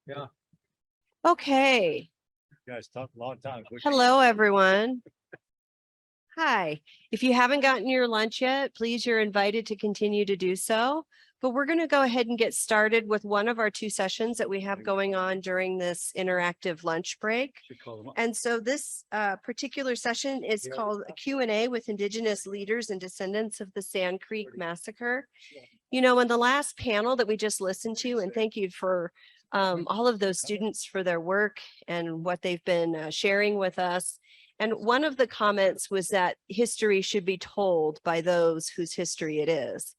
Yeah. Okay. You guys talk a long time. Hello, everyone. Hi. If you haven't gotten your lunch yet, please, you're invited to continue to do so. But we're going to go ahead and get started with one of our two sessions that we have going on during this interactive lunch break. And so this particular session is called a Q&A with Indigenous leaders and descendants of the Sand Creek Massacre. You know, in the last panel that we just listened to, and thank you for all of those students for their work and what they've been sharing with us. And one of the comments was that history should be told by those whose history it is.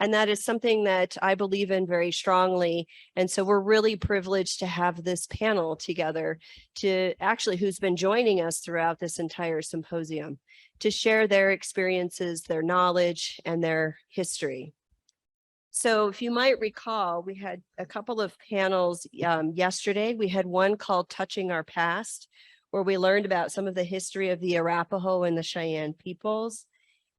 And that is something that I believe in very strongly. And so we're really privileged to have this panel together to actually who's been joining us throughout this entire symposium to share their experiences, their knowledge, and their history. So if you might recall, we had a couple of panels yesterday. We had one called Touching Our Past, where we learned about some of the history of the Arapaho and the Cheyenne peoples.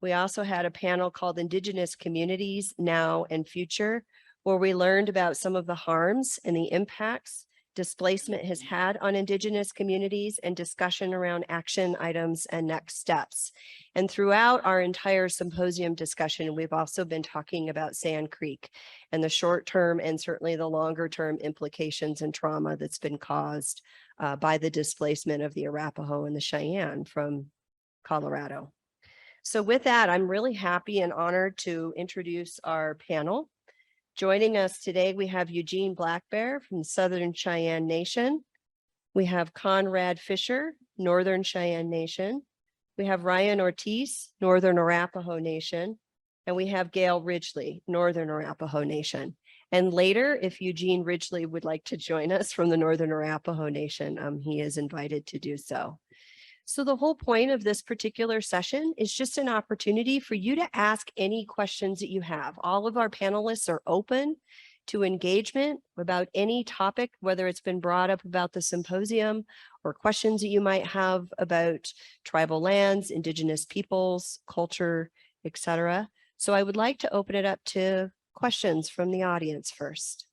We also had a panel called Indigenous Communities Now and Future, where we learned about some of the harms and the impacts displacement has had on Indigenous communities and discussion around action items and next steps. And throughout our entire symposium discussion, we've also been talking about Sand Creek and the short-term and certainly the longer-term implications and trauma that's been caused by the displacement of the Arapaho and the Cheyenne from Colorado. So with that, I'm really happy and honored to introduce our panel. Joining us today, we have Eugene Blackbear from Southern Cheyenne Nation. We have Conrad Fisher, Northern Cheyenne Nation. We have Ryan Ortiz, Northern Arapaho Nation. And we have Gail Ridgely, Northern Arapaho Nation. And later, if Eugene Ridgely would like to join us from the Northern Arapaho Nation, he is invited to do so. So the whole point of this particular session is just an opportunity for you to ask any questions that you have. All of our panelists are open to engagement about any topic, whether it's been brought up about the symposium or questions that you might have about tribal lands, Indigenous peoples, culture, etc. So I would like to open it up to questions from the audience first.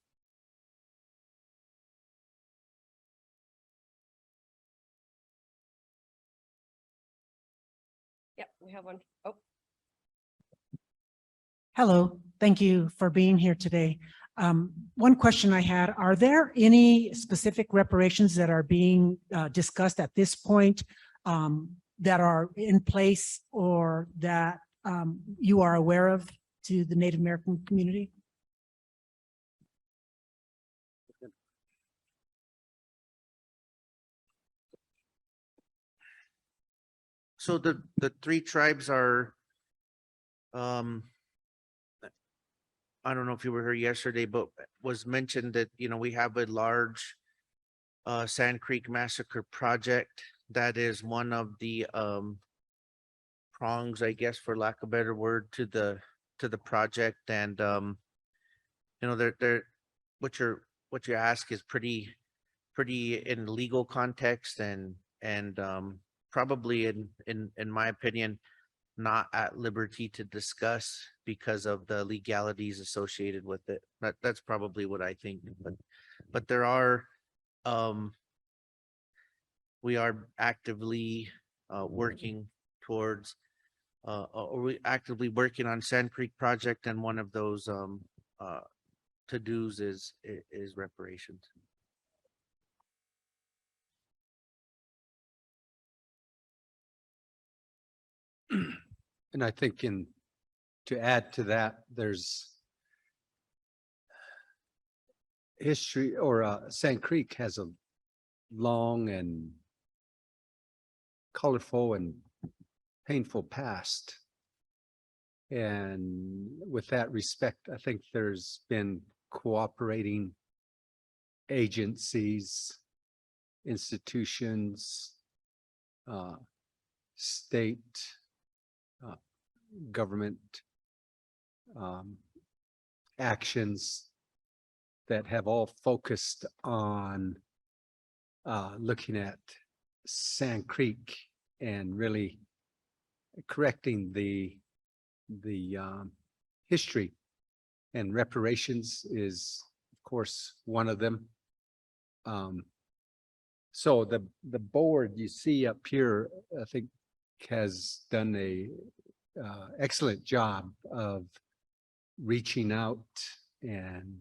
Yep, we have one. Oh. Hello, thank you for being here today. One question I had, are there any specific reparations that are being discussed at this point that are in place or that you are aware of to the Native American community? So the three tribes are, I don't know if you were here yesterday, but was mentioned that, you know, we have a large Sand Creek Massacre project. That is one of the prongs, I guess, for lack of a better word, to the project. And you know, they're what you ask is pretty in legal context and probably in my opinion, not at liberty to discuss because of the legalities associated with it. That's probably what I think. But there are, we are actively working towards, or we actively working on Sand Creek project, and one of those to-dos is reparations. And I think to add to that, there's history, or Sand Creek has a long and colorful and painful past. And with that respect, I think there's been cooperating agencies, institutions, state government actions that have all focused on looking at Sand Creek and really correcting the history, and reparations is of course one of them. So the board you see up here, I think, has done a excellent job of reaching out and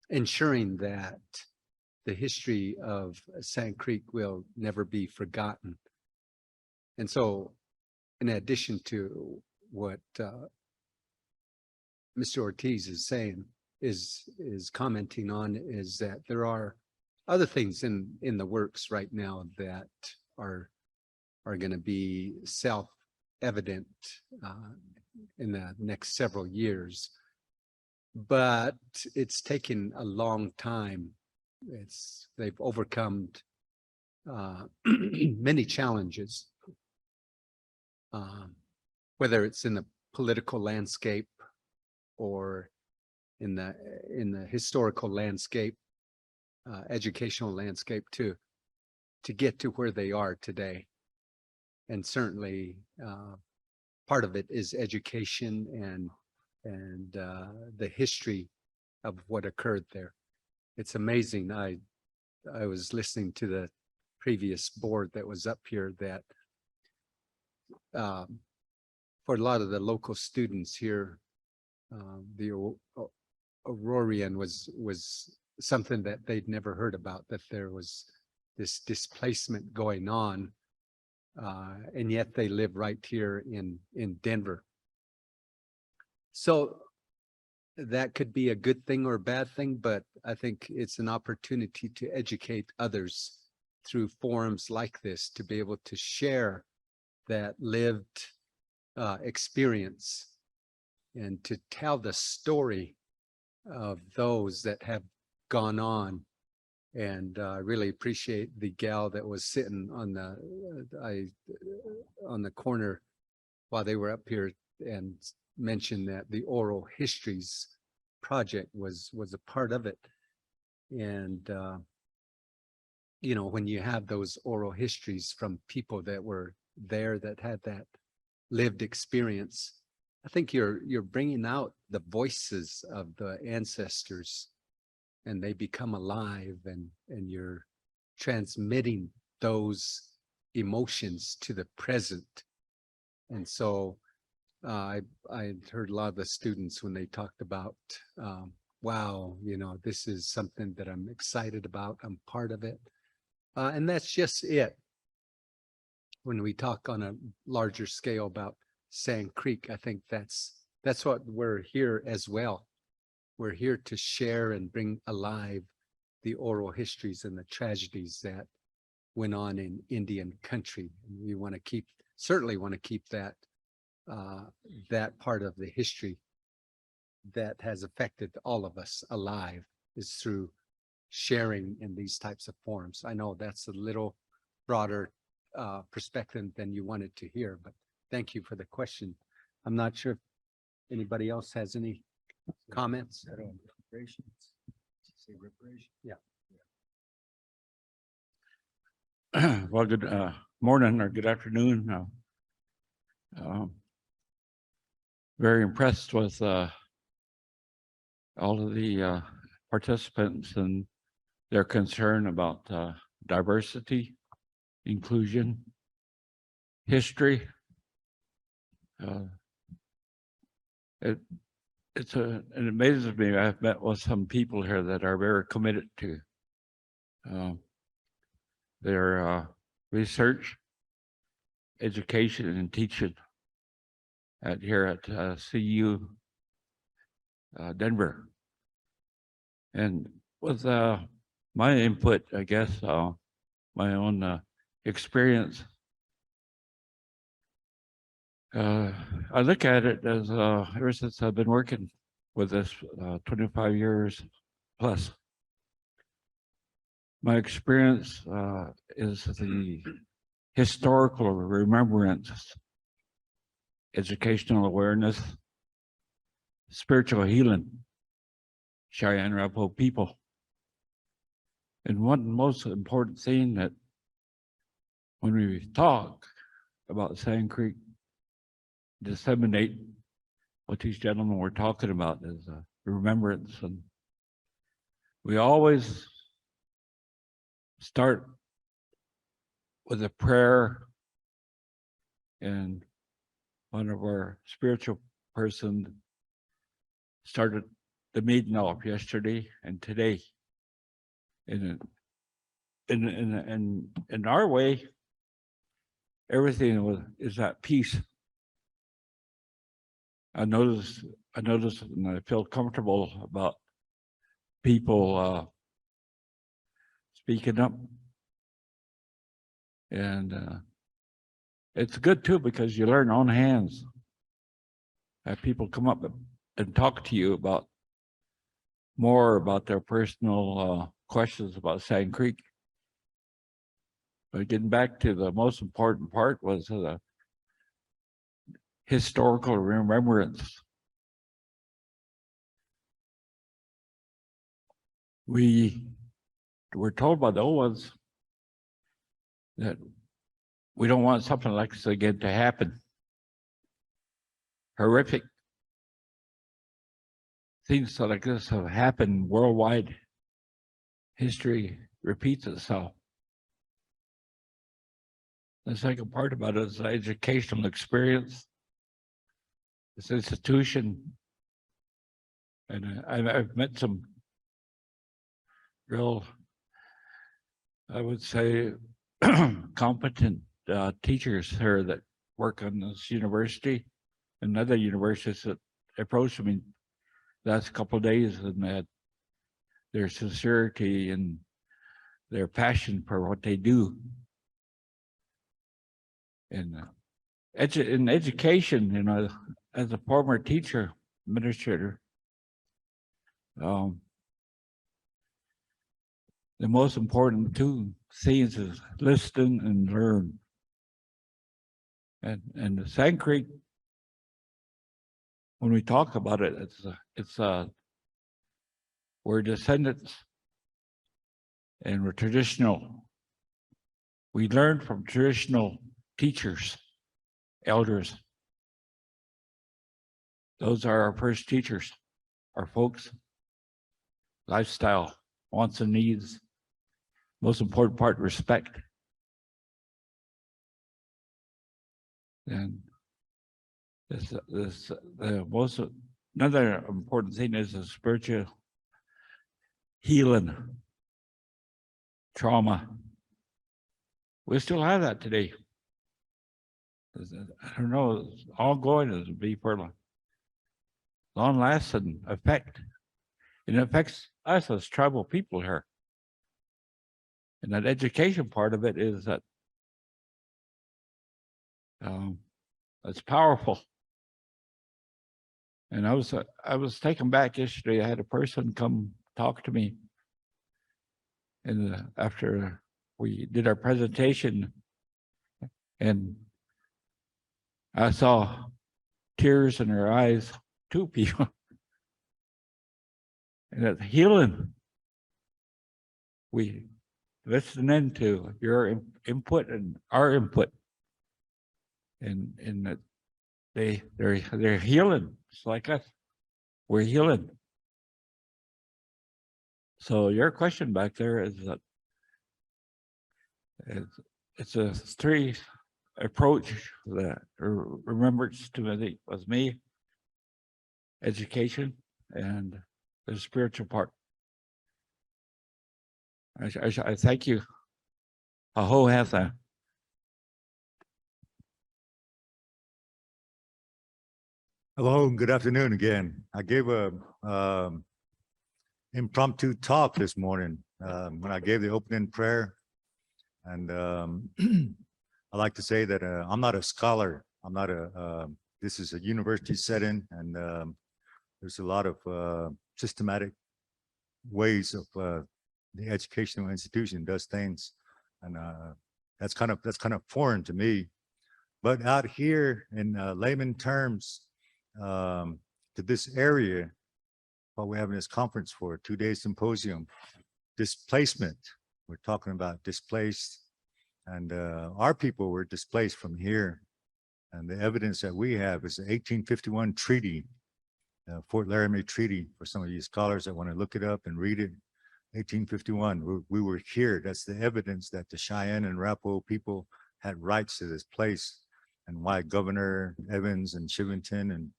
ensuring that the history of Sand Creek will never be forgotten. And so, in addition to what Mr. Ortiz is saying, is commenting on, is that there are other things in the works right now that are going to be self-evident in the next several years. But it's taken a long time. They've overcome many challenges, whether it's in the political landscape or in the historical landscape, educational landscape, to get to where they are today. And certainly part of it is education and the history of what occurred there. It's amazing. I was listening to the previous board that was up here that for a lot of the local students here, the Aurorian was something that they'd never heard about, that there was this displacement going on, and yet they live right here in Denver. So that could be a good thing or a bad thing, but I think it's an opportunity to educate others through forums like this, to be able to share that lived experience and to tell the story of those that have gone on. And I really appreciate the gal that was sitting on the corner while they were up here and mentioned that the Oral Histories project was a part of it. And you know, when you have those oral histories from people that were there, that had that lived experience, I think you're bringing out the voices of the ancestors, and they become alive, and you're transmitting those emotions to the present. And so I heard a lot of the students when they talked about, wow, you know, this is something that I'm excited about. I'm part of it. And that's just it. When we talk on a larger scale about Sand Creek, I think that's what we're here as well. We're here to share and bring alive the oral histories and the tragedies that went on in Indian country. And we want to certainly want to keep that part of the history that has affected all of us alive, is through sharing in these types of forums. I know that's a little broader perspective than you wanted to hear, but thank you for the question. I'm not sure if anybody else has any comments. Yeah. Well, good morning or good afternoon. Very impressed with all of the participants and their concern about diversity, inclusion, history. It amazes me. I've met with some people here that are very committed to their research, education, and teaching here at CU Denver. And with my input, I guess, my own experience, I look at it as ever since I've been working with this 25 years plus. My experience is the historical remembrance, educational awareness, spiritual healing, Cheyenne Arapaho people. And one most important thing that when we talk about Sand Creek, disseminate what these gentlemen were talking about is remembrance. And we always start with a prayer, and one of our spiritual person started the meeting off yesterday and today. In our way, everything is at peace. I notice and I feel comfortable about people speaking up. And it's good too, because you learn on hands. Have people come up and talk to you about more about their personal questions about Sand Creek. But getting back to the most important part was the historical remembrance. We were told by the old ones that we don't want something like this again to happen. Horrific things like this have happened worldwide. History repeats itself. The second part about it is the educational experience, this institution. And I've met some real, I would say, competent teachers here that work on this university and other universities that approached me last couple of days, and that their sincerity and their passion for what they do. And in education, you know, as a former teacher, administrator, the most important two things is listen and learn. And the Sand Creek, when we talk about it, we're descendants and we're traditional. We learn from traditional teachers, elders. Those are our first teachers, our folks. Lifestyle, wants and needs. Most important part, respect. And another important thing is the spiritual healing, trauma. We still have that today. I don't know, it's ongoing as be for a long-lasting effect. And it affects us as tribal people here. And that education part of it is that it's powerful. And I was taken back yesterday. I had a person come talk to me, and after we did our presentation, and I saw tears in her eyes, two people. And it's healing. We listening to your input and our input, and that they're healing. It's like us. We're healing. So your question back there is that it's a three approach that remembrance to, I think, was me, education, and the spiritual part. I thank you. Aho hatha. Hello, and good afternoon again. I gave a impromptu talk this morning when I gave the opening prayer. And I like to say that I'm not a scholar. I'm not this is a university setting, and there's a lot of systematic ways of the educational institution does things. And that's kind of foreign to me. But out here in layman terms, to this area, what we're having this conference for, 2-day symposium, displacement. We're talking about displaced, and our people were displaced from here. And the evidence that we have is the 1851 treaty, Fort Laramie Treaty, for some of you scholars that want to look it up and read it. 1851. We were here. That's the evidence that the Cheyenne and Arapaho people had rights to this place, and why Governor Evans and Chivington and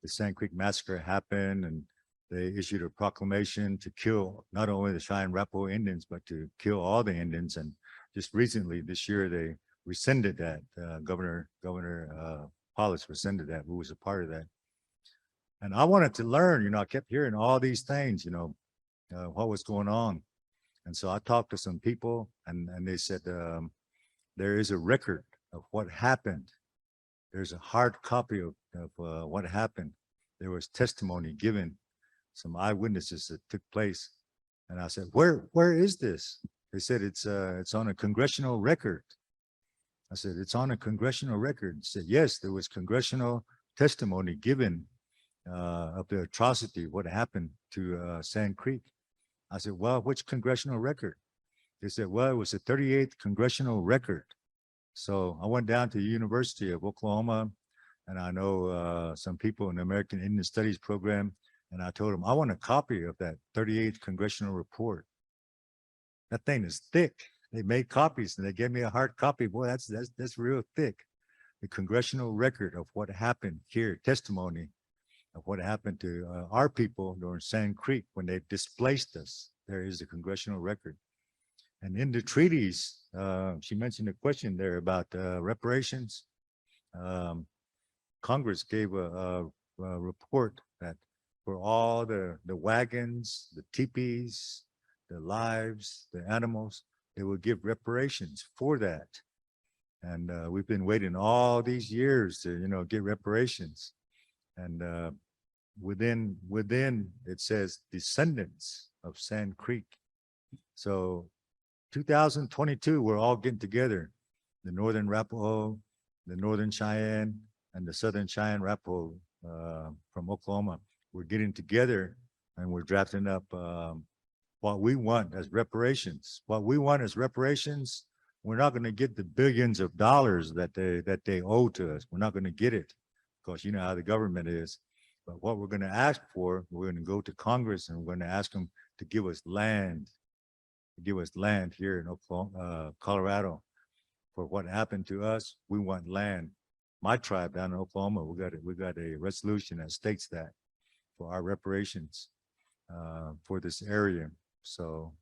the Sand Creek Massacre happened, and they issued a proclamation to kill not only the Cheyenne Arapaho Indians, but to kill all the Indians. And just recently, this year, they rescinded that. Governor Paulus rescinded that, who was a part of that. And I wanted to learn, I kept hearing all these things, what was going on. And so I talked to some people, and they said, there is a record of what happened. There's a hard copy of what happened. There was testimony given, some eyewitnesses that took place. And I said, where is this? They said, it's on a congressional record. I said, it's on a congressional record. They said, yes, there was congressional testimony given of the atrocity, what happened to Sand Creek. I said, well, which congressional record? They said, well, it was the 38th congressional record. So I went down to the University of Oklahoma, and I know some people in the American Indian Studies program, and I told them, I want a copy of that 38th congressional report. That thing is thick. They made copies and they gave me a hard copy. Boy, that's real thick. The congressional record of what happened here, testimony of what happened to our people during Sand Creek when they displaced us. There is a congressional record. And in the treaties, she mentioned a question there about reparations. Congress gave a report that for all the wagons, the teepees, the lives, the animals, they would give reparations for that. And we've been waiting all these years to, get reparations. And within it says descendants of Sand Creek. So 2022, we're all getting together, the Northern Arapaho, the Northern Cheyenne, and the Southern Cheyenne Arapaho from Oklahoma. We're getting together and we're drafting up what we want as reparations. What we want as reparations, we're not going to get the billions of dollars that they owe to us. We're not going to get it, because you know how the government is. But what we're going to ask for, we're going to go to Congress and we're going to ask them to give us land, here in Oklahoma, Colorado. For what happened to us, we want land. My tribe down in Oklahoma, we got a resolution that states that for our reparations for this area. So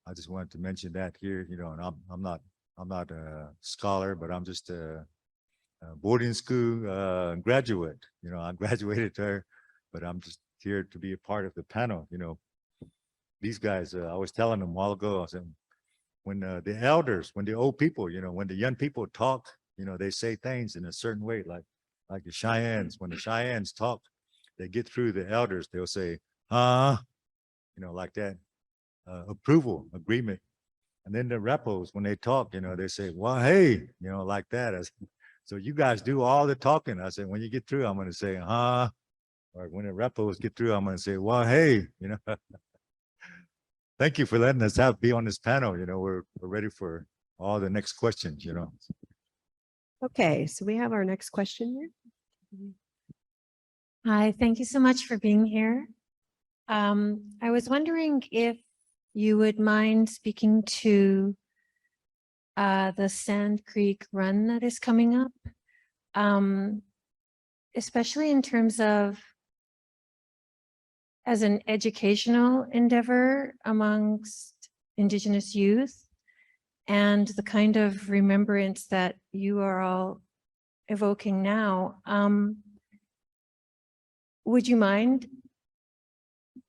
I just wanted to mention that here, and I'm not a scholar, but I'm just a boarding school graduate. I graduated there, but I'm just here to be a part of the panel. These guys, I was telling them a while ago, I said, when the elders, when the old people, when the young people talk, they say things in a certain way, like the Cheyennes. When the Cheyennes talk, they get through the elders, they'll say, like that, approval, agreement. And then the Arapahos, when they talk, they say, well, hey, like that. So you guys do all the talking. I said, when you get through, I'm going to say, or when the Arapahos get through, I'm going to say, well, hey, Thank you for letting us be on this panel. We're ready for all the next questions, Okay, so we have our next question here. Hi, thank you so much for being here. I was wondering if you would mind speaking to the Sand Creek Run that is coming up, especially in terms of as an educational endeavor amongst Indigenous youth and the kind of remembrance that you are all evoking now. Would you mind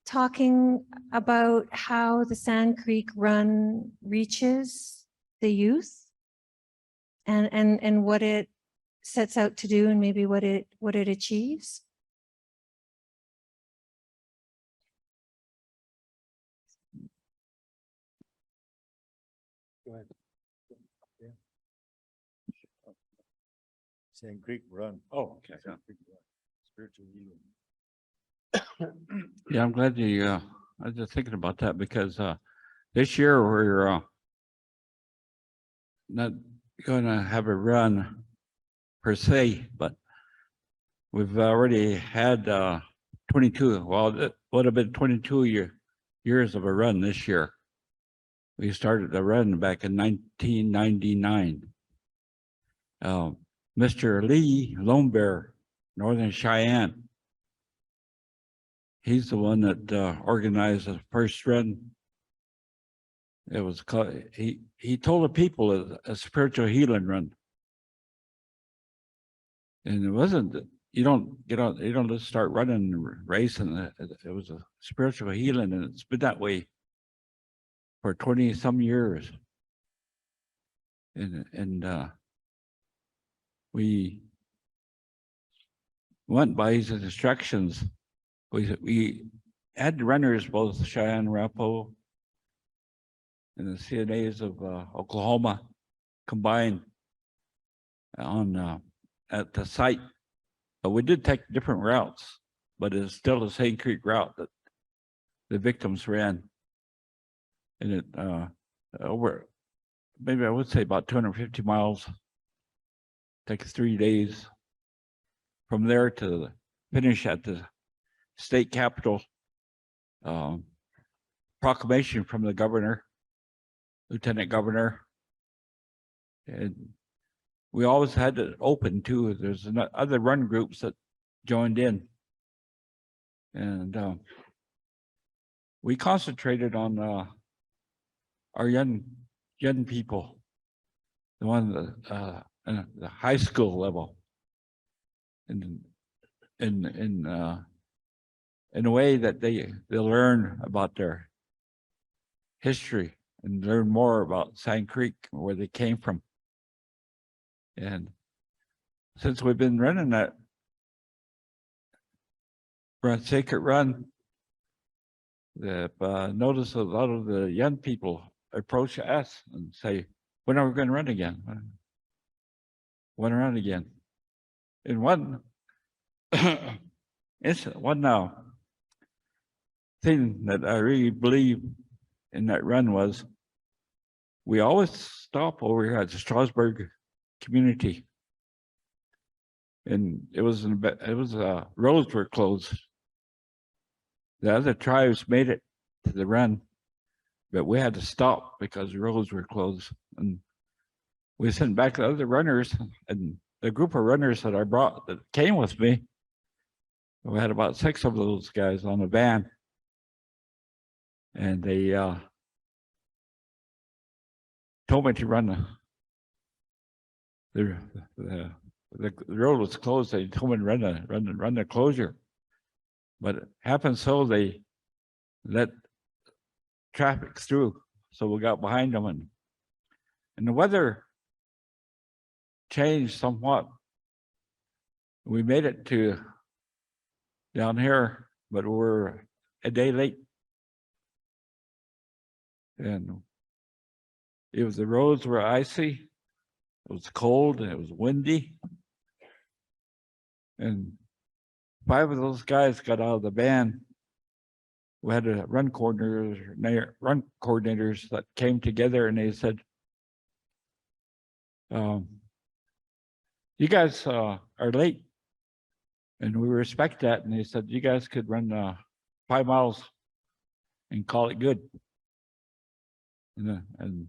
talking about how the Sand Creek Run reaches the youth and what it sets out to do and maybe what it achieves? Go ahead. Yeah. Sand Creek Run. Oh, okay. Sand Creek Run. Spiritual healing. Yeah, I'm glad you, I was just thinking about that because this year we're not gonna have a run per se, but we've already had 22, well, it would have been 22 years of a run this year. We started the run back in 1999. Mr. Lee Lone Bear, Northern Cheyenne. He's the one that organized the first run. It was called, he told the people a spiritual healing run. And it wasn't, you don't get on, you don't just start running and racing. It was a spiritual healing, and it's been that way for 20 some years. And we went by his instructions. We had runners, both Cheyenne, Arapaho, and the CNAs of Oklahoma combined on at the site. But we did take different routes, but it's still the same creek route that the victims ran. And it over, maybe I would say about 250 miles. Takes 3 days. From there to finish at the state capitol. Proclamation from the governor, lieutenant governor. And we always had it open too. There's other run groups that joined in. And we concentrated on our young people, the one that the high school level, and in a way that they learn about their history and learn more about Sand Creek, where they came from. And since we've been running that Sacred Run, notice a lot of the young people approach us and say, when are we going to run again? When run again? In one incident, one thing that I really believe in that run was we always stop over here at the Strasburg community, and it was roads were closed. The other tribes made it to the run, but we had to stop because the roads were closed. And we sent back the other runners, and the group of runners that I brought that came with me, we had about 6 of those guys on a van, and they told me to run the road was closed. They told me to run the closure, but it happened so they let traffic through, so we got behind them, and the weather changed somewhat. We made it to down here, but we're a day late, and the roads were icy. It was cold and it was windy, and 5 of those guys got out of the van. We had a run coordinators that came together, and they said, you guys are late, and we respect that. And they said, you guys could run 5 miles and call it good. And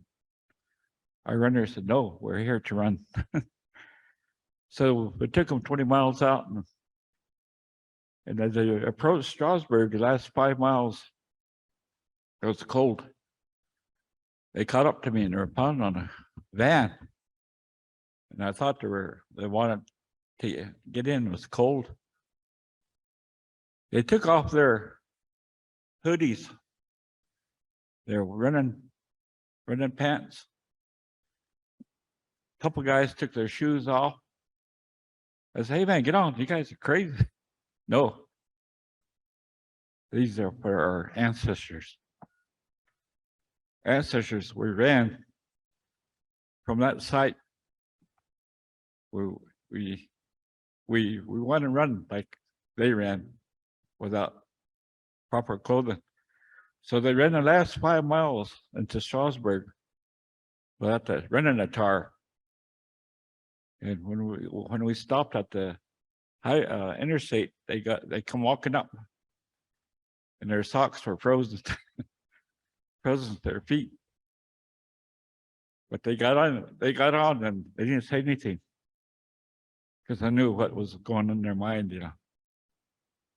our runner said, no, we're here to run. So we took them 20 miles out, and as they approached Strasburg, the last 5 miles, it was cold. They caught up to me and they were pounding on a van. And I thought they wanted to get in. It was cold. They took off their hoodies. They were running pants. A couple guys took their shoes off. I said, hey man, get on. You guys are crazy. No. These are for our ancestors. Ancestors, we ran from that site. We want to run like they ran without proper clothing. So they ran the last 5 miles into Strasburg without running a tar. And when we stopped at the high interstate, they come walking up. and their socks were frozen, frozen to their feet. But they got on and they didn't say anything. Because I knew what was going on in their mind, you know.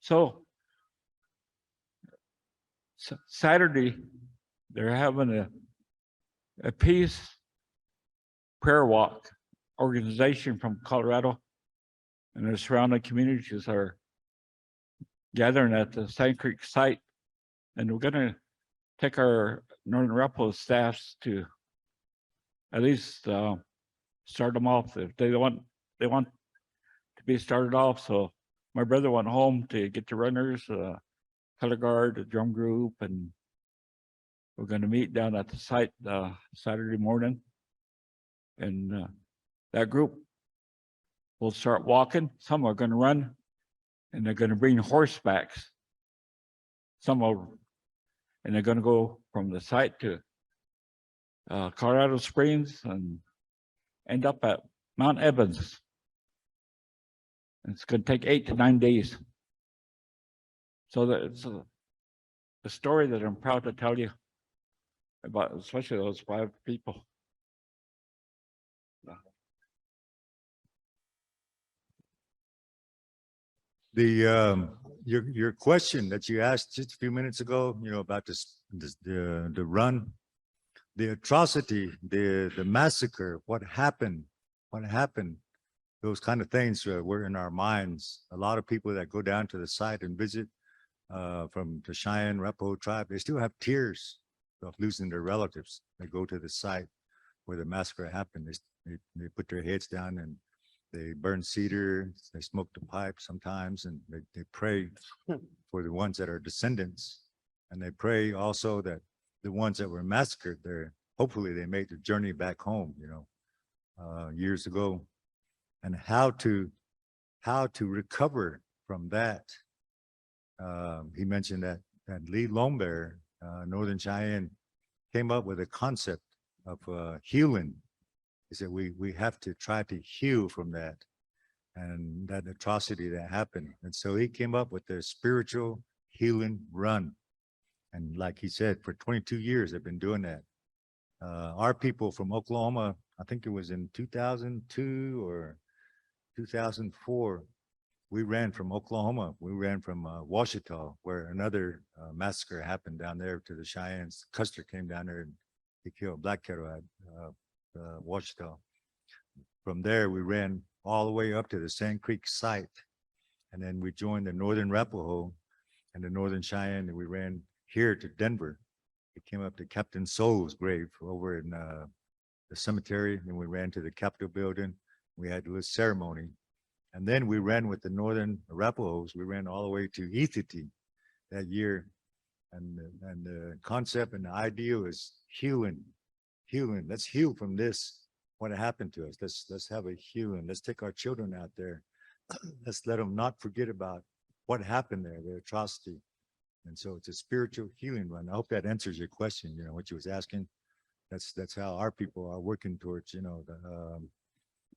So Saturday, they're having a peace prayer walk organization from Colorado and the surrounding communities are gathering at the Sand Creek site. And we're gonna take our Northern Arapaho staffs to at least start them off if they want to be started off. So my brother went home to get the runners, color guard, the drum group, and we're going to meet down at the site Saturday morning. And that group will start walking. Some are going to run, and they're going to bring horsebacks. Some are, and they're going to go from the site to Colorado Springs and end up at Mount Evans. It's going to take 8 to 9 days. So that's a story that I'm proud to tell you about, especially those 5 people. Your question that you asked just a few minutes ago, you know, about the run, the atrocity, the massacre, what happened, those kind of things were in our minds. A lot of people that go down to the site and visit from the Cheyenne Arapaho tribe, they still have tears of losing their relatives. They go to the site where the massacre happened. They put their heads down and they burn cedar, they smoke the pipe sometimes, and they pray for the ones that are descendants. And they pray also that the ones that were massacred there, hopefully they made the journey back home, you know, years ago. And how to recover from that. He mentioned that Lee Lombear, Northern Cheyenne, came up with a concept of healing. He said we have to try to heal from that and that atrocity that happened. And so he came up with the spiritual healing run. And like he said, for 22 years they've been doing that. Our people from Oklahoma, I think it was in 2002 or 2004, we ran from Oklahoma. We ran from Washita, where another massacre happened down there to the Cheyennes. Custer came down there and he killed Blackbear at Washita. From there, we ran all the way up to the Sand Creek site. And then we joined the Northern Arapaho and the Northern Cheyenne, and we ran here to Denver. We came up to Captain Soul's grave over in the cemetery, and we ran to the Capitol building. We had a little ceremony. And then we ran with the Northern Arapahos. We ran all the way to Ethity that year. And the concept and the idea is healing. Let's heal from this, what happened to us. Let's have a healing. Let's take our children out there. Let's let them not forget about what happened there, the atrocity. And so it's a spiritual healing run. I hope that answers your question, you know, what you was asking. That's how our people are working towards, you know,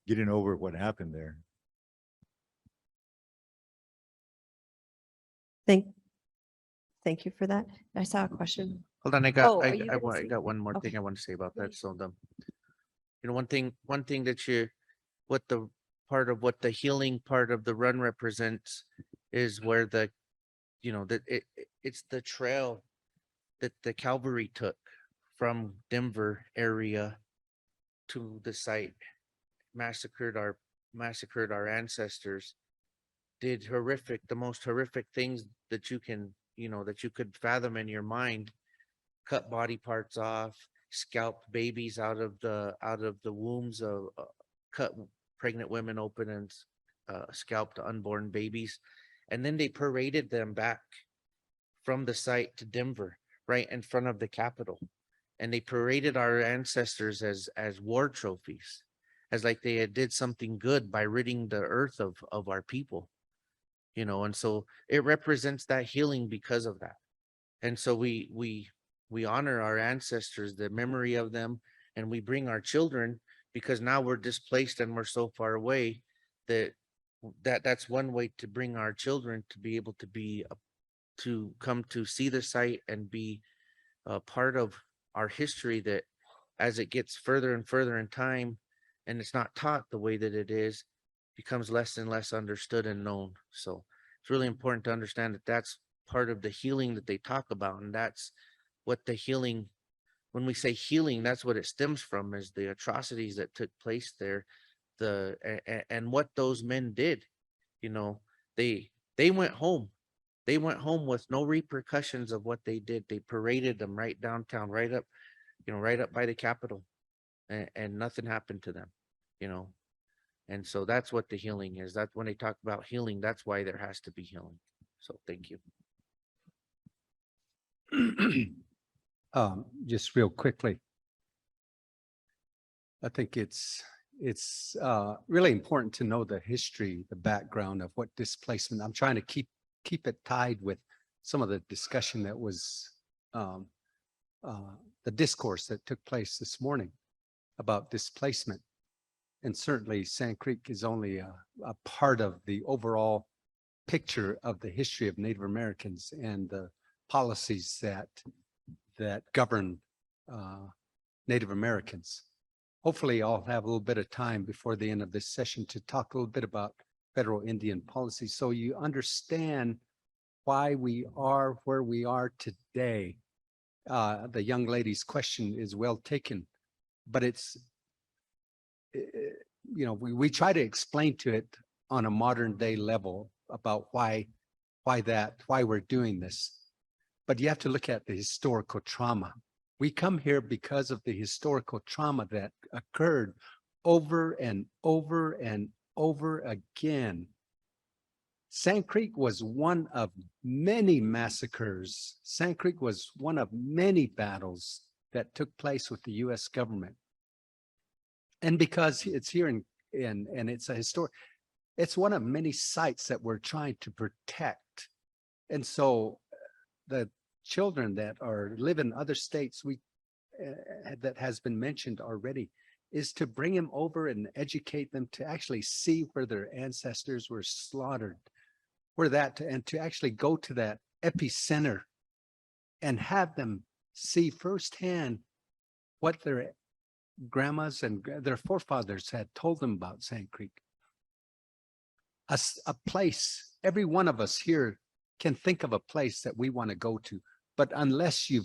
getting over what happened there. Thank you for that. I saw a question. Hold on, I Oh, are you gonna say- got one more Okay. thing I want to say about that. Please. So you know, one thing that what the part of what the healing part of the run represents is where the, you know, that it's the trail that the cavalry took from Denver area to the site, massacred our ancestors, did the most horrific things that you can, you know, that you could fathom in your mind, cut body parts off, scalped babies out of the wombs of, cut pregnant women open and scalped unborn babies. And then they paraded them back from the site to Denver, right in front of the Capitol. And they paraded our ancestors as war trophies, as like they had did something good by ridding the earth of our people, you know. And so it represents that healing because of that. And so we honor our ancestors, the memory of them, and we bring our children, because now we're displaced and we're so far away that's one way to bring our children to be able to be to come to see the site and be a part of our history, that as it gets further and further in time and it's not taught the way that it is, becomes less and less understood and known. So it's really important to understand that that's part of the healing that they talk about. And that's what the healing, when we say healing, that's what it stems from, is the atrocities that took place there, and what those men did. You know, they went home. They went home with no repercussions of what they did. They paraded them right downtown, right up, right up by the Capitol, and nothing happened to them, And so that's what the healing is. That's when they talk about healing, that's why there has to be healing. So thank you. Just real quickly. I think it's really important to know the history, the background of what displacement. I'm trying to keep it tied with some of the discussion that was the discourse that took place this morning about displacement. And certainly Sand Creek is only a part of the overall picture of the history of Native Americans and the policies that govern Native Americans. Hopefully I'll have a little bit of time before the end of this session to talk a little bit about federal Indian policy, so you understand why we are where we are today. The young lady's question is well taken, but it's, we try to explain to it on a modern day level about why we're doing this. But you have to look at the historical trauma. We come here because of the historical trauma that occurred over and over and over again. Sand Creek was one of many massacres. Sand Creek was one of many battles that took place with the US government. And because it's here and it's a historic, it's one of many sites that we're trying to protect. And so the children that live in other states, that has been mentioned already, is to bring them over and educate them to actually see where their ancestors were slaughtered, and to actually go to that epicenter and have them see firsthand what their grandmas and their forefathers had told them about Sand Creek. A place, every one of us here can think of a place that we want to go to, but unless you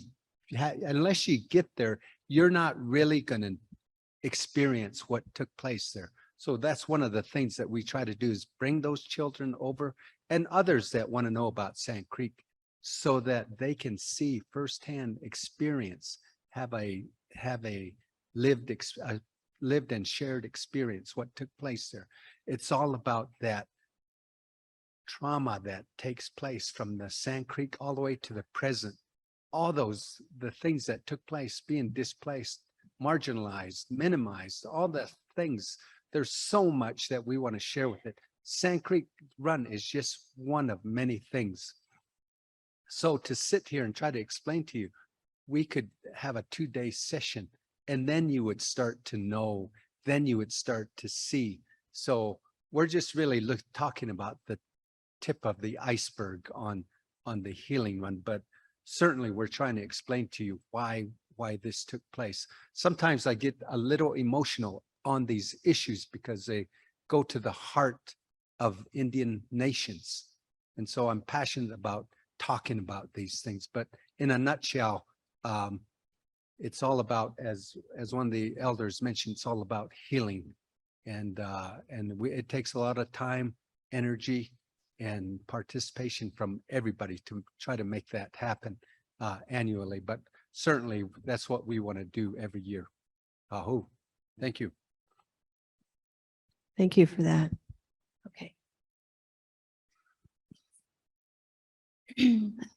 get there, you're not really going to experience what took place there. So that's one of the things that we try to do, is bring those children over and others that want to know about Sand Creek, so that they can see firsthand experience, have a lived and shared experience what took place there. It's all about that trauma that takes place from the Sand Creek all the way to the present. All the things that took place, being displaced, marginalized, minimized, all the things. There's so much that we want to share with it. Sand Creek Run is just one of many things. So to sit here and try to explain to you, we could have a 2-day session, and then you would start to know, then you would start to see. So we're just really talking about the tip of the iceberg on the healing run, but certainly we're trying to explain to you why this took place. Sometimes I get a little emotional on these issues because they go to the heart of Indian nations. And so I'm passionate about talking about these things, but in a nutshell, it's all about, as one of the elders mentioned, it's all about healing. And it takes a lot of time, energy, and participation from everybody to try to make that happen annually. But certainly that's what we want to do every year. Aho. Thank you. Thank you for that. Okay.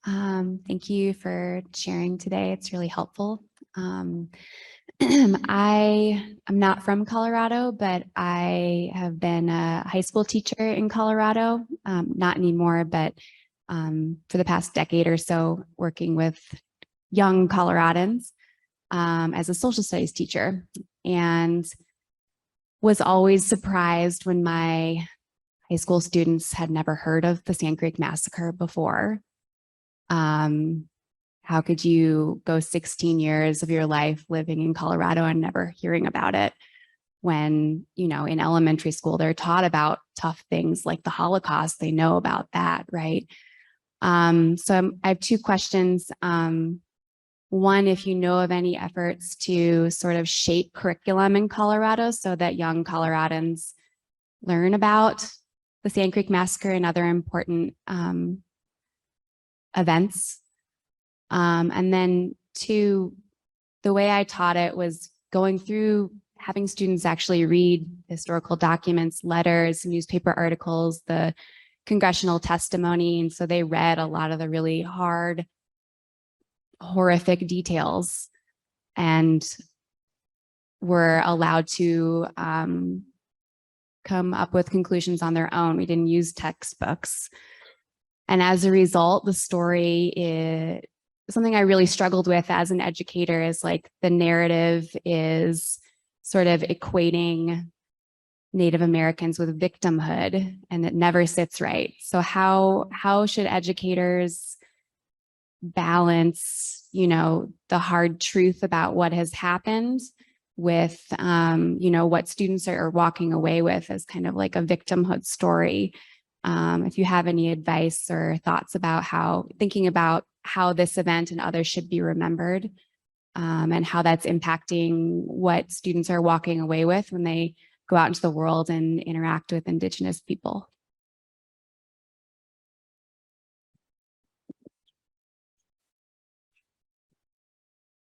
Thank you for sharing today. It's really helpful. I am not from Colorado, but I have been a high school teacher in Colorado, not anymore, but for the past decade or so, working with young Coloradans as a social studies teacher, and was always surprised when my high school students had never heard of the Sand Creek Massacre before. How could you go 16 years of your life living in Colorado and never hearing about it? When, you know, in elementary school, they're taught about tough things like the Holocaust. They know about that, right? I have two questions. One, if you know of any efforts to sort of shape curriculum in Colorado so that young Coloradans learn about the Sand Creek Massacre and other important events. And then two, the way I taught it was going through having students actually read historical documents, letters, newspaper articles, the congressional testimony. And so they read a lot of the really hard, horrific details and were allowed to come up with conclusions on their own. We didn't use textbooks. And as a result, the story is something I really struggled with as an educator, is like the narrative is sort of equating Native Americans with victimhood, and it never sits right. So how should educators balance, you know, the hard truth about what has happened with, you know, what students are walking away with as kind of like a victimhood story? If you have any advice or thoughts about thinking about how this event and others should be remembered, and how that's impacting what students are walking away with when they go out into the world and interact with Indigenous people.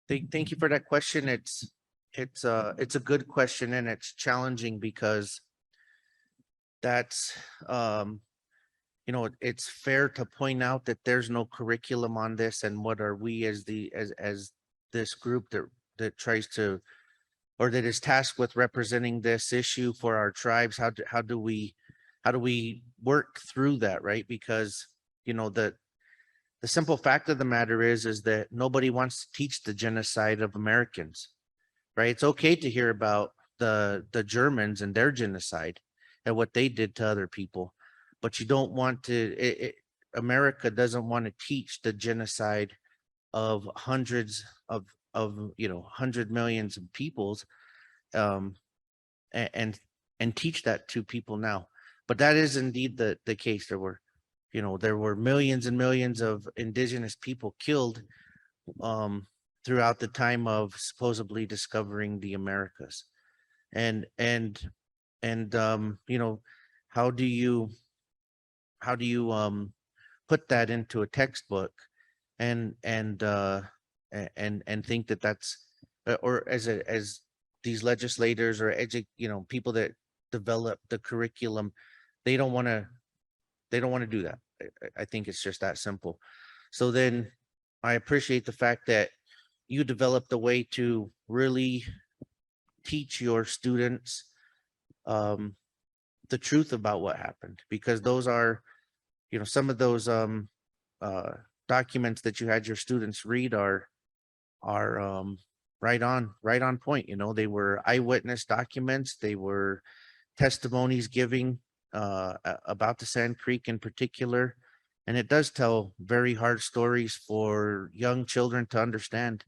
Thank you for that question. It's a good question, and it's challenging because that's, you know, it's fair to point out that there's no curriculum on this, and what are we as this group that tries to, or that is tasked with representing this issue for our tribes, how do we work through that, right? Because, you know, the simple fact of the matter is that nobody wants to teach the genocide of Americans, right? It's okay to hear about the Germans and their genocide and what they did to other people, but you don't want to, America doesn't want to teach the genocide of hundreds of, you know, 100 millions of peoples, and teach that to people now. But that is indeed the case. There were millions and millions of Indigenous people killed throughout the time of supposedly discovering the Americas. And you know, how do you put that into a textbook and think that that's, or as these legislators or you know, people that develop the curriculum, they don't want to do that. I think it's just that simple. So then I appreciate the fact that you developed a way to really teach your students the truth about what happened, because those are, you know, some of those documents that you had your students read are right on point. You know, they were eyewitness documents. They were testimonies giving about the Sand Creek in particular. And it does tell very hard stories for young children to understand,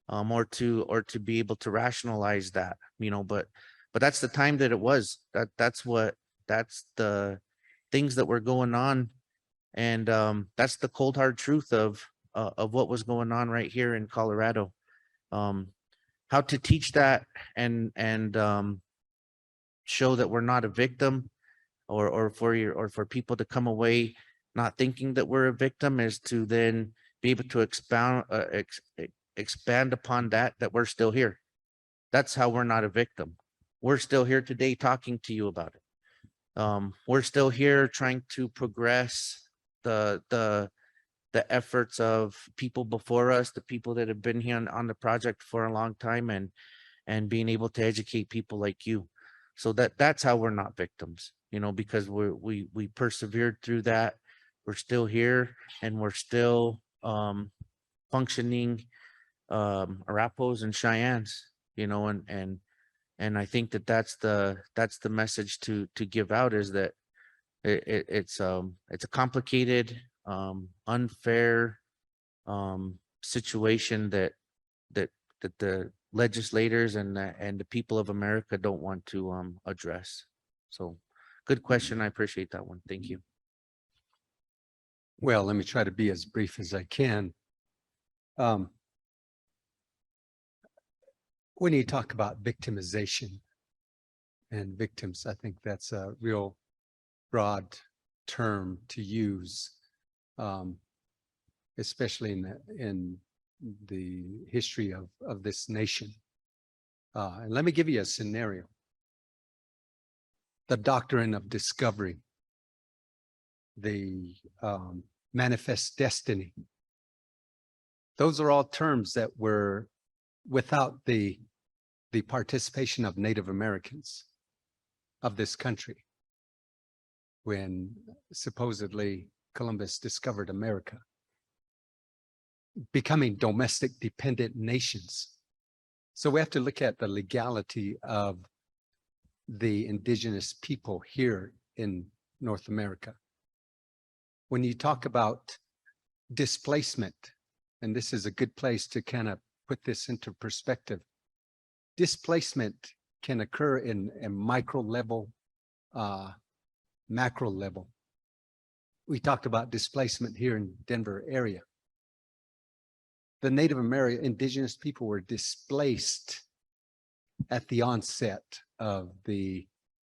or to be able to rationalize that, you know, but that's the time that it was, that's the things that were going on. And that's the cold hard truth of what was going on right here in Colorado. How to teach that and show that we're not a victim, or for people to come away not thinking that we're a victim, is to then be able to expand upon that we're still here. That's how we're not a victim. We're still here today talking to you about it. We're still here trying to progress the efforts of people before us, the people that have been here on the project for a long time, and being able to educate people like you. So that's how we're not victims, you know, because we persevered through that. We're still here, and we're still functioning Arapahos and Cheyennes, you know, and I think that's the message to give out, is that it's a complicated unfair situation that the legislators and the people of America don't want to address. So good question. I appreciate that one. Thank you. Well, let me try to be as brief as I can. When you talk about victimization and victims, I think that's a real broad term to use, especially in the history of this nation. And let me give you a scenario. The doctrine of discovery, the manifest destiny. Those are all terms that were without the participation of Native Americans of this country when supposedly Columbus discovered America, becoming domestic dependent nations. So we have to look at the legality of the indigenous people here in North America. When you talk about displacement, and this is a good place to kind of put this into perspective, displacement can occur in a micro level, macro level. We talked about displacement here in Denver area. The Native American indigenous people were displaced at the onset of the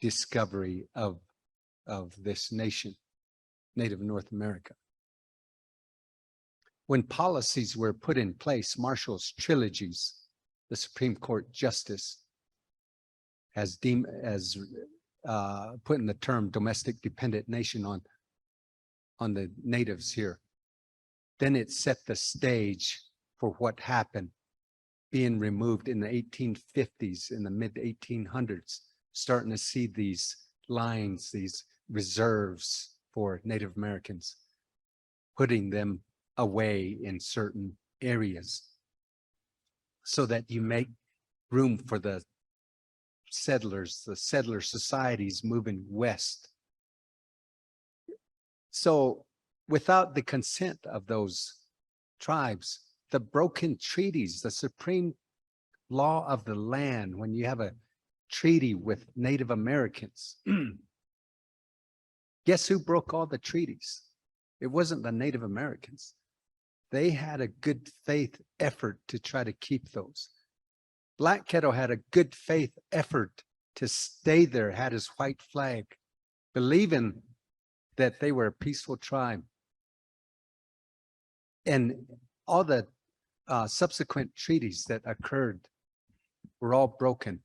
discovery of this nation, Native North America. When policies were put in place, Marshall's trilogies, the Supreme Court justice has deemed as putting the term domestic dependent nation on the natives here. Then it set the stage for what happened, being removed in the 1850s, in the mid 1800s, starting to see these lines, these reserves for Native Americans, putting them away in certain areas so that you make room for the settlers, the settler societies moving west. So without the consent of those tribes, the broken treaties, the supreme law of the land, when you have a treaty with Native Americans, guess who broke all the treaties? It wasn't the Native Americans. They had a good faith effort to try to keep those. Black Kettle had a good faith effort to stay there, had his white flag, believing that they were a peaceful tribe. And all the subsequent treaties that occurred were all broken.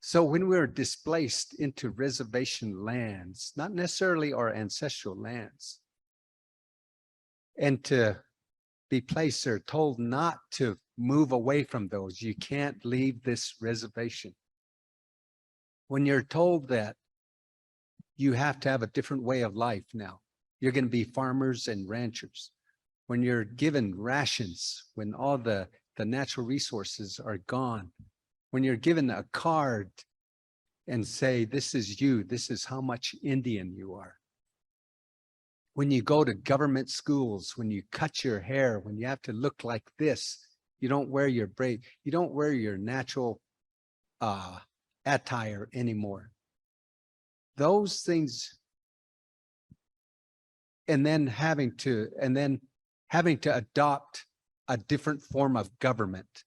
So when we were displaced into reservation lands, not necessarily our ancestral lands, and to be placed there, told not to move away from those. You can't leave this reservation. When you're told that you have to have a different way of life now, you're going to be farmers and ranchers. When you're given rations, when all the natural resources are gone, when you're given a card and say, this is you, this is how much Indian you are. When you go to government schools, when you cut your hair, when you have to look like this, you don't wear your braid, you don't wear your natural attire anymore. Those things, and then having to adopt a different form of government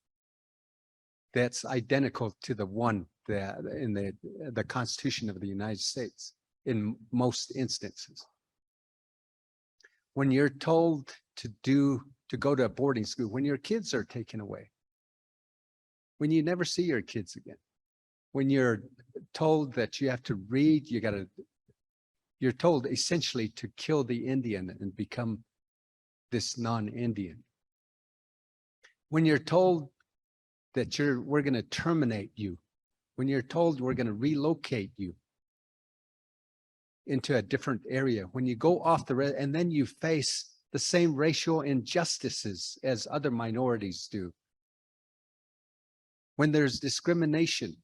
that's identical to the one that in the Constitution of the United States in most instances. When you're told to go to a boarding school, when your kids are taken away, when you never see your kids again, when you're told that you have to read, you're told essentially to kill the Indian and become this non-Indian. When you're told that we're going to terminate you, when you're told we're going to relocate you into a different area, when you go off and then you face the same racial injustices as other minorities do. When there's discrimination,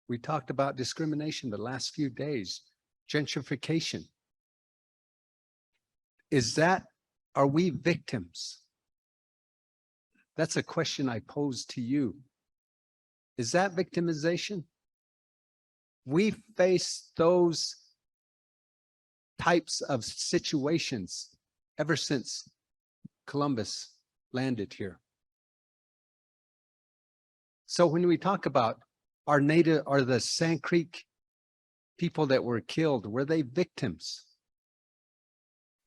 we talked about discrimination the last few days, gentrification. are we victims? That's a question I pose to you. Is that victimization? We face those types of situations ever since Columbus landed here. So when we talk about our native or the Sand Creek people that were killed, were they victims?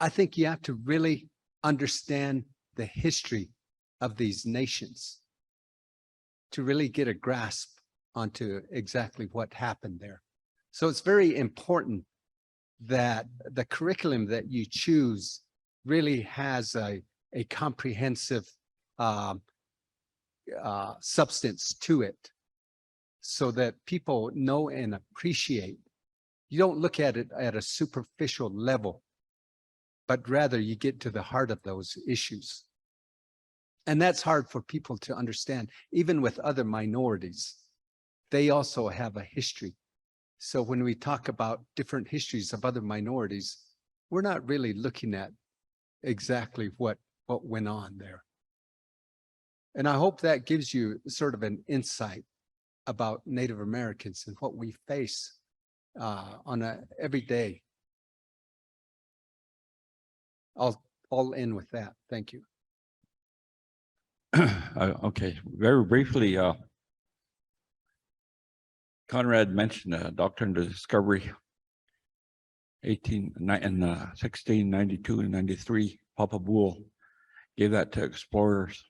I think you have to really understand the history of these nations to really get a grasp onto exactly what happened there. So it's very important that the curriculum that you choose really has a comprehensive substance to it so that people know and appreciate. You don't look at it at a superficial level, but rather you get to the heart of those issues. And that's hard for people to understand, even with other minorities. They also have a history. So when we talk about different histories of other minorities, we're not really looking at exactly what went on there. And I hope that gives you sort of an insight about Native Americans and what we face on a every day. I'll end with that. Thank you. Okay, very briefly, Conrad mentioned Doctrine of Discovery, 1692 and 93. Papa Boole gave that to explorers.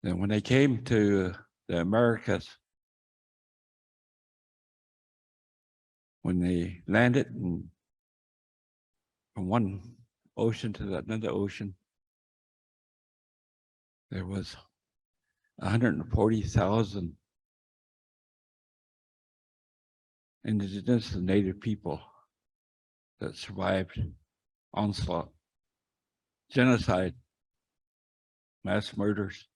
And when they came to the Americas, when they landed from one ocean to another ocean, there was 140,000 Indigenous and Native people that survived onslaught, genocide, mass murders,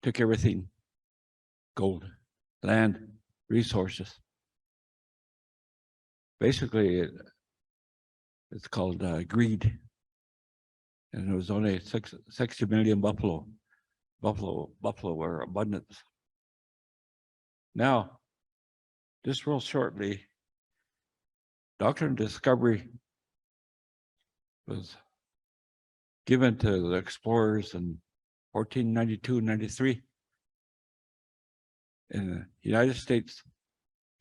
took everything, gold, land, resources. Basically, it's called greed. And there was only 60 million buffalo were abundance. Now, just real shortly, Doctrine of Discovery was given to the explorers in 1492 and 93. And the United States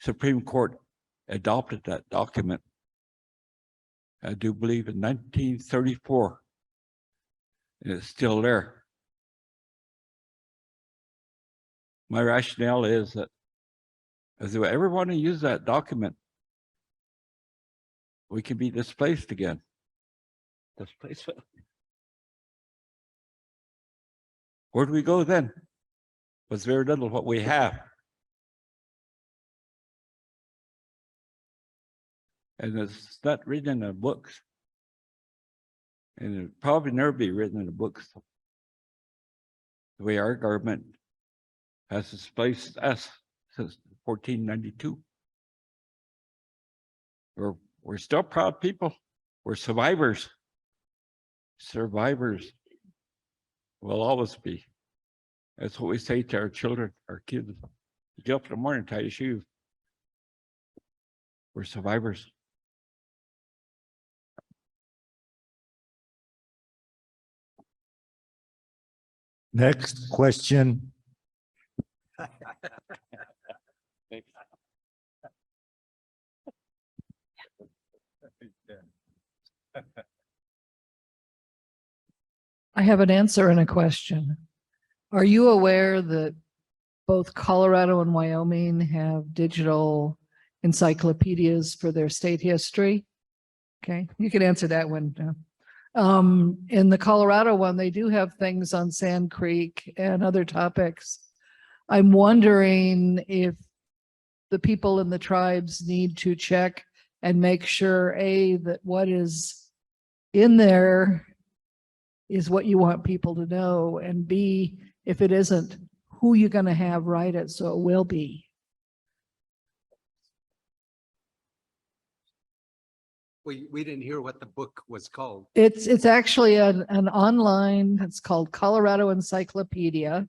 Supreme Court adopted that document, I do believe, in 1934. And it's still there. My rationale is that if they ever want to use that document, we can be displaced again. Displacement. Where do we go then? With very little what we have. And it's not written in the books. And it'll probably never be written in the books. The way our government has displaced us since 1492. We're still proud people. We're survivors. Survivors will always be. That's what we say to our children, our kids. You get up in the morning, tie your shoes. We're survivors. Next question. I have an answer and a question. Are you aware that both Colorado and Wyoming have digital encyclopedias for their state history? Okay, you can answer that one. In the Colorado one, they do have things on Sand Creek and other topics. I'm wondering if the people in the tribes need to check and make sure, A, that what is in there is what you want people to know, and B, if it isn't, who you're going to have write it so it will be. We didn't hear what the book was called. It's actually an online, it's called Colorado Encyclopedia.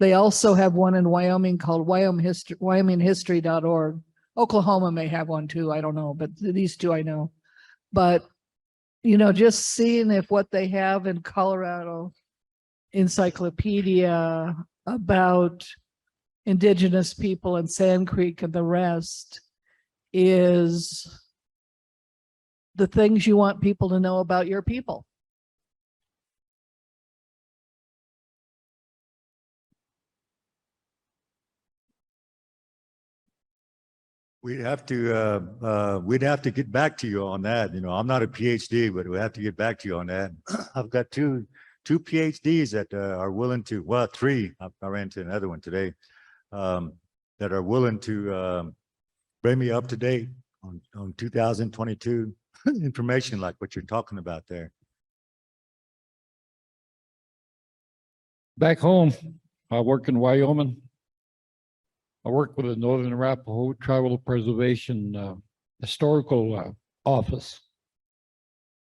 They also have one in Wyoming called WyomingHistory.org. Oklahoma may have one too, I don't know, but these two I know. But, you know, just seeing if what they have in Colorado Encyclopedia about Indigenous people and Sand Creek and the rest is the things you want people to know about your people. We'd have to get back to you on that. You know, I'm not a PhD, but we have to get back to you on that. I've got two PhDs that are willing to, well, three, I ran into another one today, that are willing to bring me up to date on 2022 information like what you're talking about there. Back home, I work in Wyoming. I work with the Northern Arapaho Tribal Preservation Historical Office.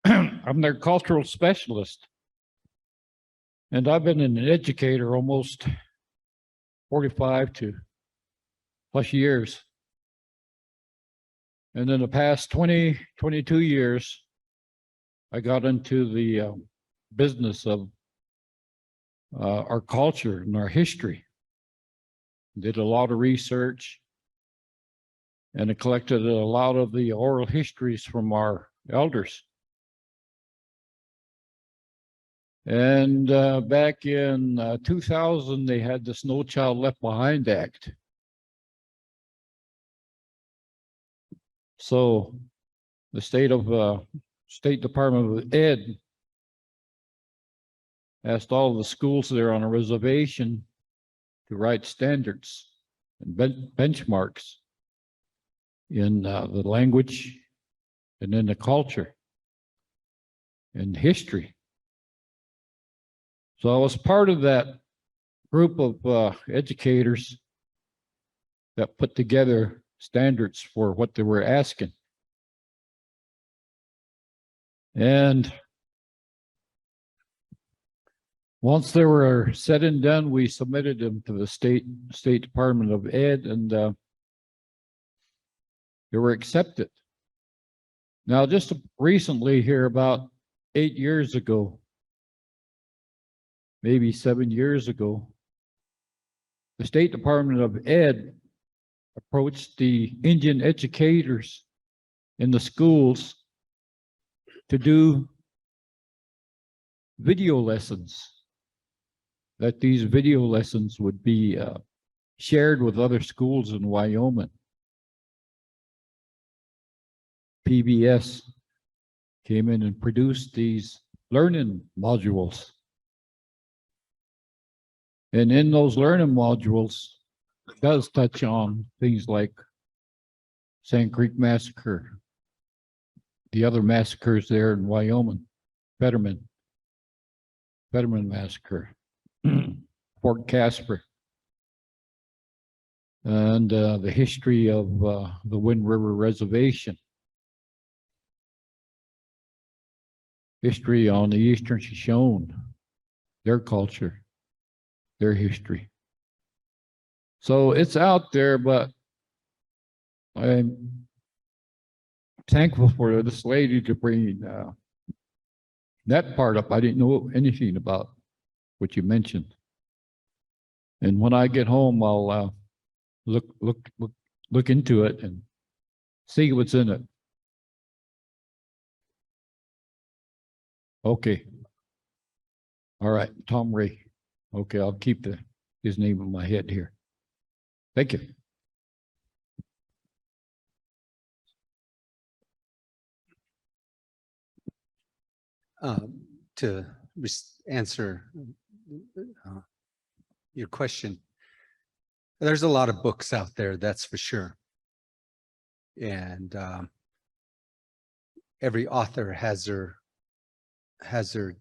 I'm their cultural specialist. And I've been an educator almost 45 to plus years. And in the past 22 years, I got into the business of our culture and our history. Did a lot of research and I collected a lot of the oral histories from our elders. And back in 2000, they had this No Child Left Behind Act. So the State Department of Ed asked all of the schools there on a reservation to write standards and benchmarks in the language and in the culture and history. So I was part of that group of educators that put together standards for what they were asking. And once they were said and done, we submitted them to the State Department of Ed, and they were accepted. Now, just recently here, about 8 years ago, maybe 7 years ago, the State Department of Ed approached the Indian educators in the schools to do video lessons, that these video lessons would be shared with other schools in Wyoming. PBS came in and produced these learning modules. And in those learning modules, it does touch on things like Sand Creek Massacre, the other massacres there in Wyoming, Fetterman Massacre, Fort Casper, and the history of the Wind River Reservation, history on the Eastern Shoshone, their culture, their history. So it's out there, but I'm thankful for this lady to bring that part up. I didn't know anything about what you mentioned. And when I get home, I'll look into it and see what's in it. Okay. All right, Tom Ray. Okay, I'll keep his name in my head here. Thank you. To answer your question, there's a lot of books out there, that's for sure. And every author has their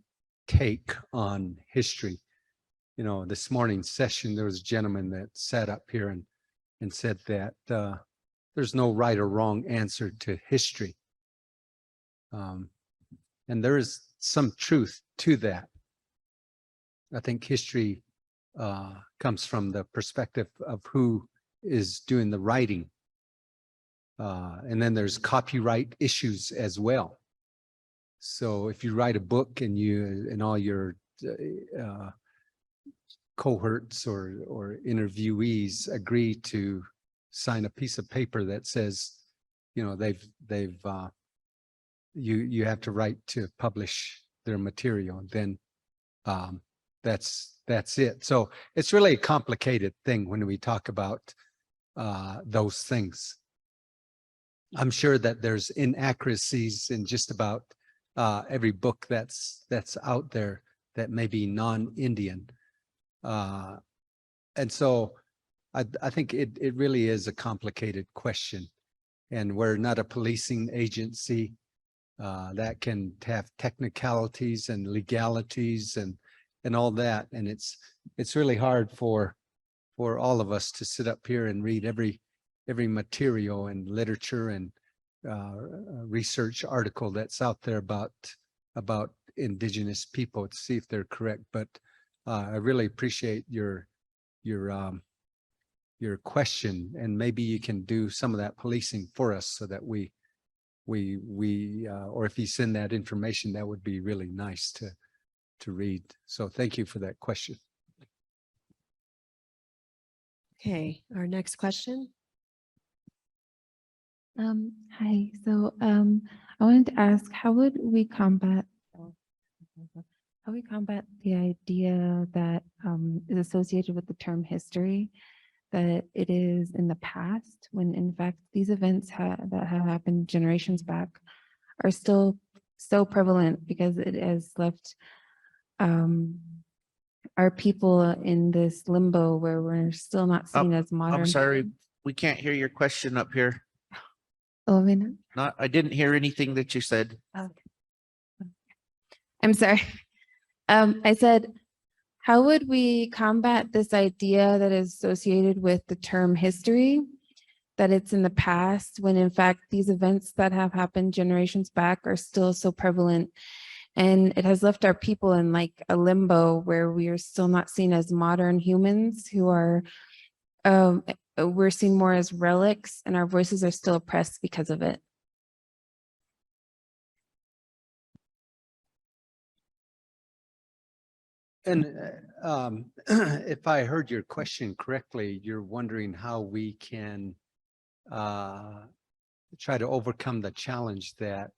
take on history. You know, this morning's session, there was a gentleman that sat up here and said that there's no right or wrong answer to history. And there is some truth to that. I think history comes from the perspective of who is doing the writing. And then there's copyright issues as well. So if you write a book and all your cohorts or interviewees agree to sign a piece of paper that says, you know, you have to write to publish their material, then that's it. So it's really a complicated thing when we talk about those things. I'm sure that there's inaccuracies in just about every book that's out there that may be non-Indian. And so I think it really is a complicated question. And we're not a policing agency that can have technicalities and legalities and all that. And it's really hard for all of us to sit up here and read every material and literature and research article that's out there about Indigenous people to see if they're correct. But I really appreciate your question, and maybe you can do some of that policing for us so that we or if you send that information, that would be really nice to read. So thank you for that question. Okay, our next question. Hi. So I wanted to ask, how would we combat the idea that is associated with the term history, that it is in the past, when in fact these events that have happened generations back are still so prevalent, because it has left our people in this limbo where we're still not seen as modern. I'm sorry, we can't hear your question up here. Oh, I mean, I didn't hear anything that you said. I'm sorry. I said, how would we combat this idea that is associated with the term history, that it's in the past, when in fact these events that have happened generations back are still so prevalent, and it has left our people in like a limbo where we are still not seen as modern humans who are, we're seen more as relics, and our voices are still oppressed because of it. And if I heard your question correctly, you're wondering how we can try to overcome the challenge that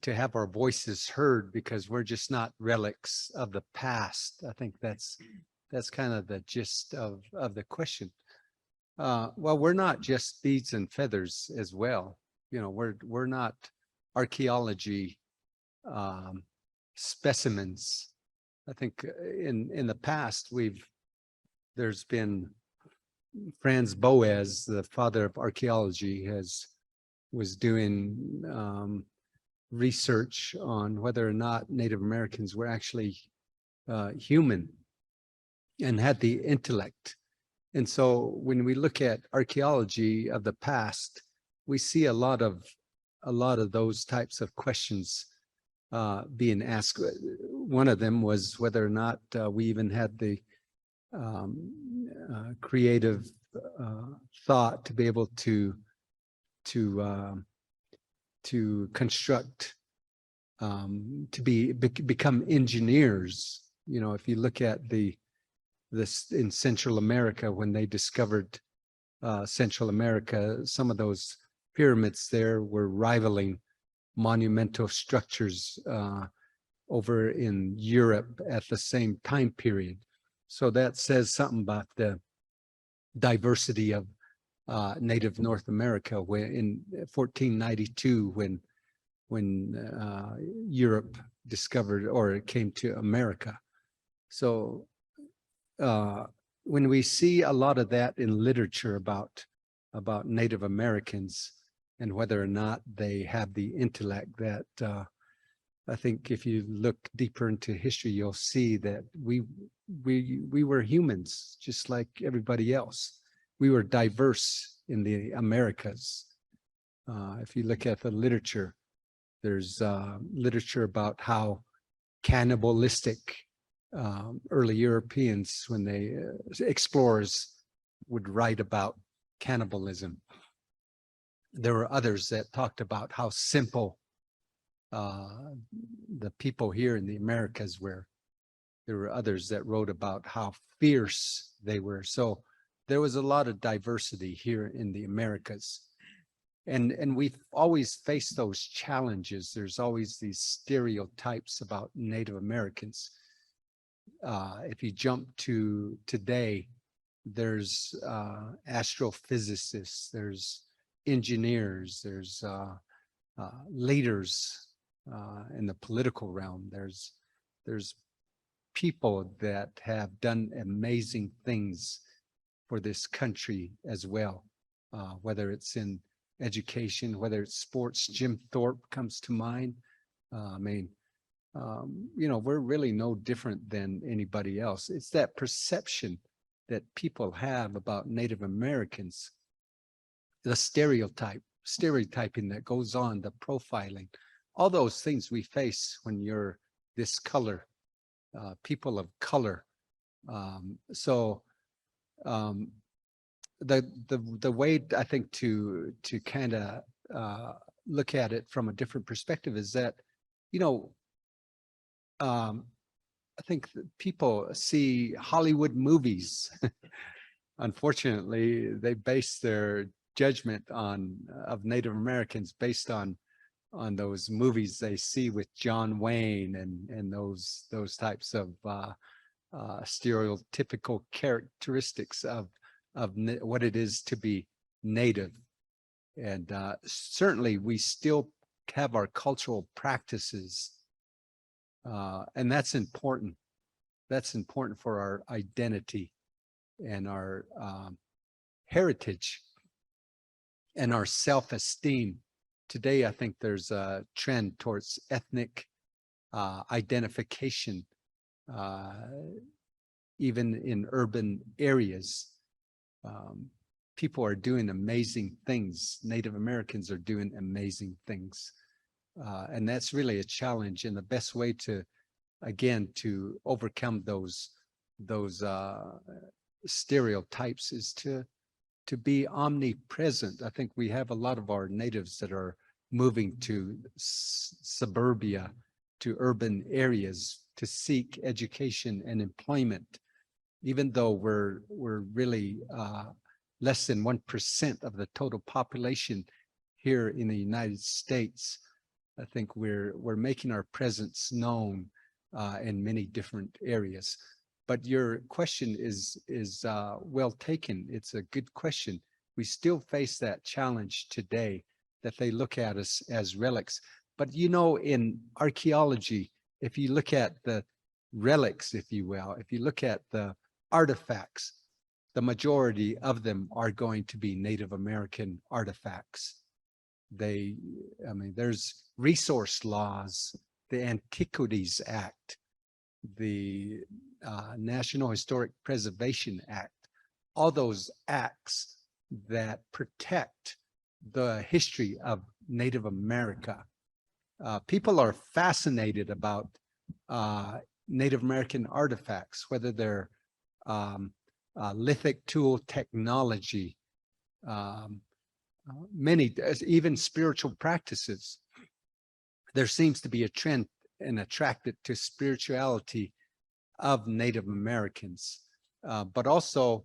to have our voices heard, because we're just not relics of the past. I think that's kind of the gist of the question. Well, we're not just beads and feathers as well. You know, we're not archaeology specimens. I think in the past there's been Franz Boas, the father of archaeology, was doing research on whether or not Native Americans were actually human and had the intellect. And so when we look at archaeology of the past, we see a lot of those types of questions being asked. One of them was whether or not we even had the creative thought to be able to construct, to become engineers. You know, if you look at this in Central America, when they discovered Central America, some of those pyramids there were rivaling monumental structures over in Europe at the same time period. So that says something about the diversity of Native North America, where in 1492, when Europe discovered, or it came to America. So when we see a lot of that in literature about Native Americans and whether or not they have the intellect, that I think if you look deeper into history, you'll see that we were humans just like everybody else. We were diverse in the Americas. If you look at the literature, There's literature about how cannibalistic early Europeans, when they explorers would write about cannibalism. There were others that talked about how simple the people here in the Americas were. There were others that wrote about how fierce they were. So there was a lot of diversity here in the Americas. And we've always faced those challenges. There's always these stereotypes about Native Americans. If you jump to today, there's astrophysicists, there's engineers, there's leaders in the political realm. There's people that have done amazing things for this country as well, whether it's in education, whether it's sports. Jim Thorpe comes to mind. I mean, you know, we're really no different than anybody else. It's that perception that people have about Native Americans, the stereotyping that goes on, the profiling, all those things we face when you're this color, people of color. The way I think to kind of look at it from a different perspective is that, you know, I think that people see Hollywood movies. Unfortunately, they base their judgment of Native Americans based on those movies they see with John Wayne and those types of stereotypical characteristics of what it is to be Native. And certainly we still have our cultural practices, and that's important. That's important for our identity and our heritage and our self-esteem. Today, I think there's a trend towards ethnic identification, even in urban areas. People are doing amazing things. Native Americans are doing amazing things. And that's really a challenge. And the best way to, again, to overcome those stereotypes is to be omnipresent. I think we have a lot of our natives that are moving to suburbia, to urban areas to seek education and employment, even though we're really less than 1% of the total population here in the United States. I think we're making our presence known in many different areas. But your question is well taken. It's a good question. We still face that challenge today, that they look at us as relics. But you know, in archaeology, if you look at the relics, if you will, if you look at the artifacts, the majority of them are going to be Native American artifacts. I mean, there's resource laws, the Antiquities Act, the National Historic Preservation Act, all those acts that protect the history of Native America. People are fascinated about Native American artifacts, whether they're lithic tool technology, many, even spiritual practices. There seems to be a trend and attracted to spirituality of Native Americans, but also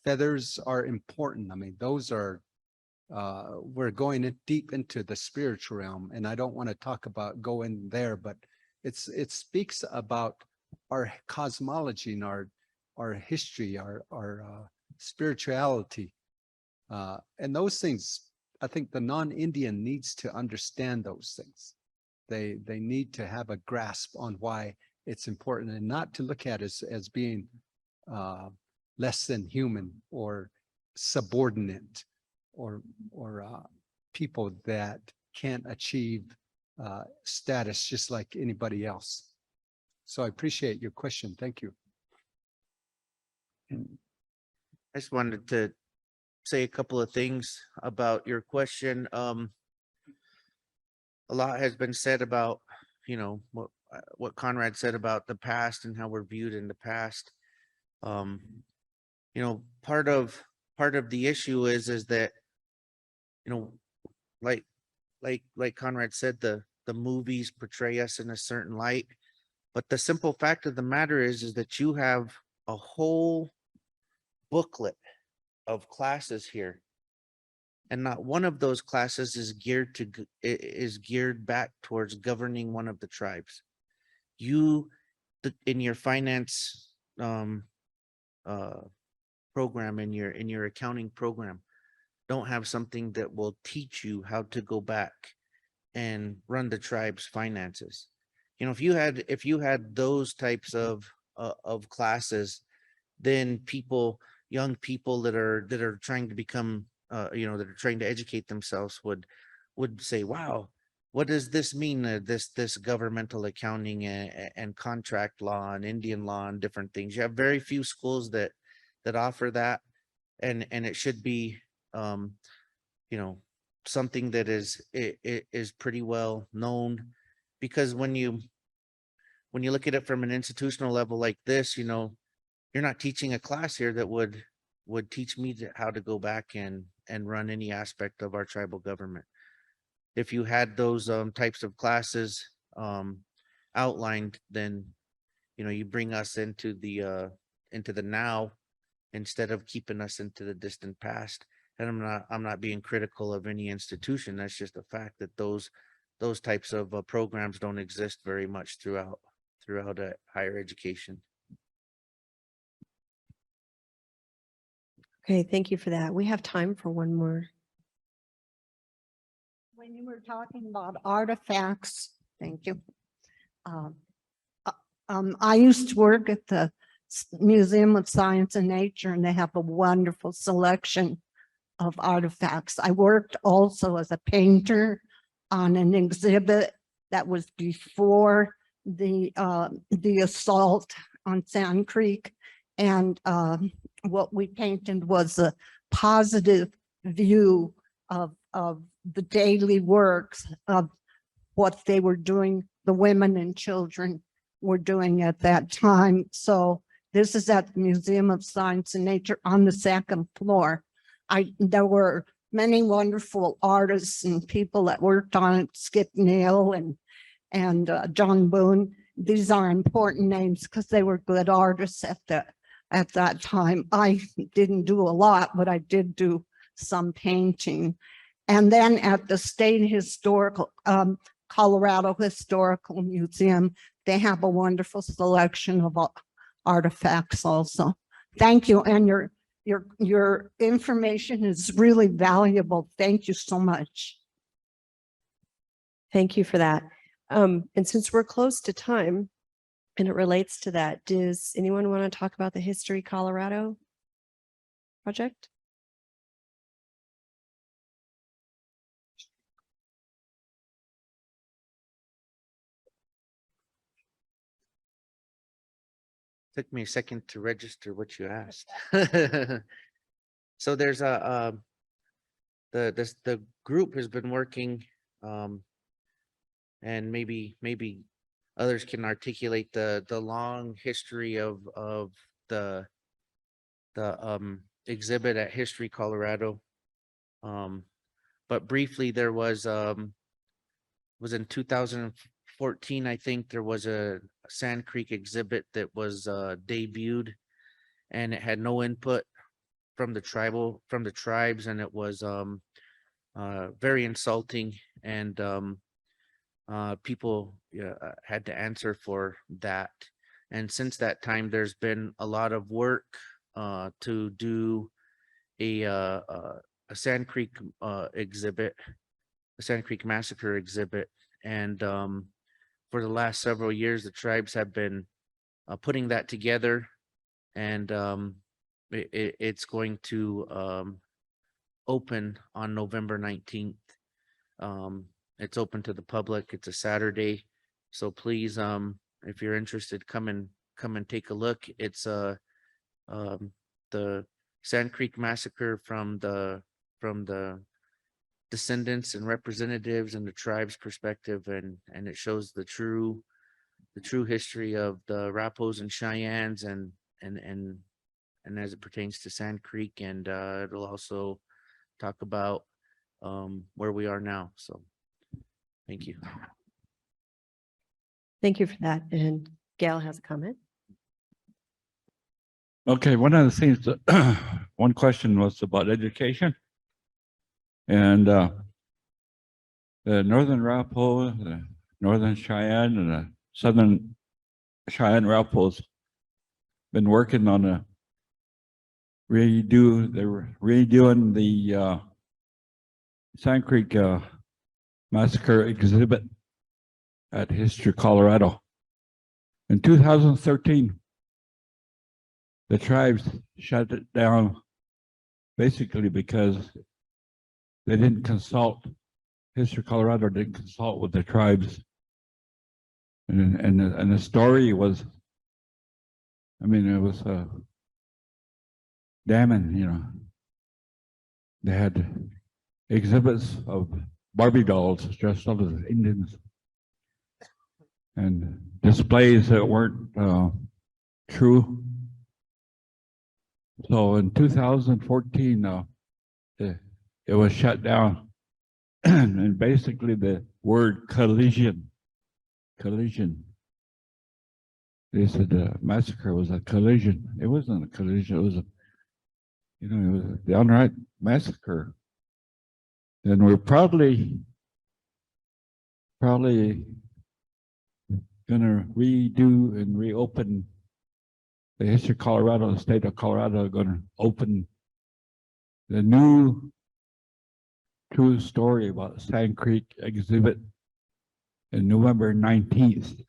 feathers are important. I mean, those are, we're going in deep into the spiritual realm, and I don't want to talk about going there, but it speaks about our cosmology and our history, our spirituality, and those things. I think the non-Indian needs to understand those things. They need to have a grasp on why it's important, and not to look at us as being less than human or subordinate or people that can't achieve status just like anybody else. So I appreciate your question. Thank you. I just wanted to say a couple of things about your question. a lot has been said about, what Conrad said about the past and how we're viewed in the past. Um, part of the issue is that, you know, like Conrad said, the movies portray us in a certain light. But the simple fact of the matter is that you have a whole booklet of classes here. And not one of those classes is geared back towards governing one of the tribes. You, in your finance program, in your accounting program, don't have something that will teach you how to go back and run the tribe's finances. If you had those types of classes, then young people that are trying to become, that are trying to educate themselves would say, wow, what does this mean? This governmental accounting and contract law and Indian law and different things. You have very few schools that offer that, and it should be, something that is pretty well known, because when you look at it from an institutional level like this, you're not teaching a class here that would teach me how to go back and run any aspect of our tribal government. If you had those types of classes outlined, then you bring us into the now instead of keeping us into the distant past. And I'm not being critical of any institution. That's just a fact that those types of programs don't exist very much throughout higher education. Okay, thank you for that. We have time for one more. When you were talking about artifacts, thank you. I used to work at the Museum of Science and Nature, and they have a wonderful selection of artifacts. I worked also as a painter on an exhibit that was before the assault on Sand Creek, and what we painted was a positive view of the daily works of what they were doing, the women and children were doing at that time. So this is at the Museum of Science and Nature on the second floor. There were many wonderful artists and people that worked on it, Skip Neal and John Boone. These are important names because they were good artists at that time. I didn't do a lot, but I did do some painting. And then at the State Historical, Colorado Historical Museum, they have a wonderful selection of artifacts also. Thank you. And your information is really valuable. Thank you so much. Thank you for that. And since we're close to time and it relates to that, does anyone want to talk about the History Colorado project? Took me a second to register what you asked. So there's the group has been working, and maybe others can articulate the long history of the exhibit at History Colorado. But briefly, there was in 2014, I think, there was a Sand Creek exhibit that was debuted, and it had no input from the tribes, and it was very insulting, and people had to answer for that. And since that time, there's been a lot of work to do a Sand Creek exhibit, the Sand Creek Massacre exhibit, and for the last several years, the tribes have been putting that together, and it's going to open on November 19th. It's open to the public. It's a Saturday, so please, if you're interested, come and take a look. It's the Sand Creek Massacre from the descendants and representatives and the tribe's perspective, and it shows the true history of the Arapahos and Cheyennes and as it pertains to Sand Creek, and it'll also talk about where we are now. So thank you. Thank you for that. And Gail has a comment. Okay, one of the things that one question was about education. And the Northern Arapaho, the Northern Cheyenne, and the Southern Cheyenne Arapahos been working on a they're redoing the Sand Creek Massacre exhibit at History Colorado. In 2013, the tribes shut it down basically because they didn't consult, History Colorado didn't consult with the tribes. And the story was, I mean, it was damning, you know. They had exhibits of Barbie dolls dressed up as Indians and displays that weren't true. So in 2014, it was shut down. And basically the word collision, they said the massacre was a collision. It wasn't a collision, it was a, you know, it was a downright massacre. And we're probably gonna redo and reopen the History of Colorado, the state of Colorado are gonna open the new true story about Sand Creek exhibit in November 19th.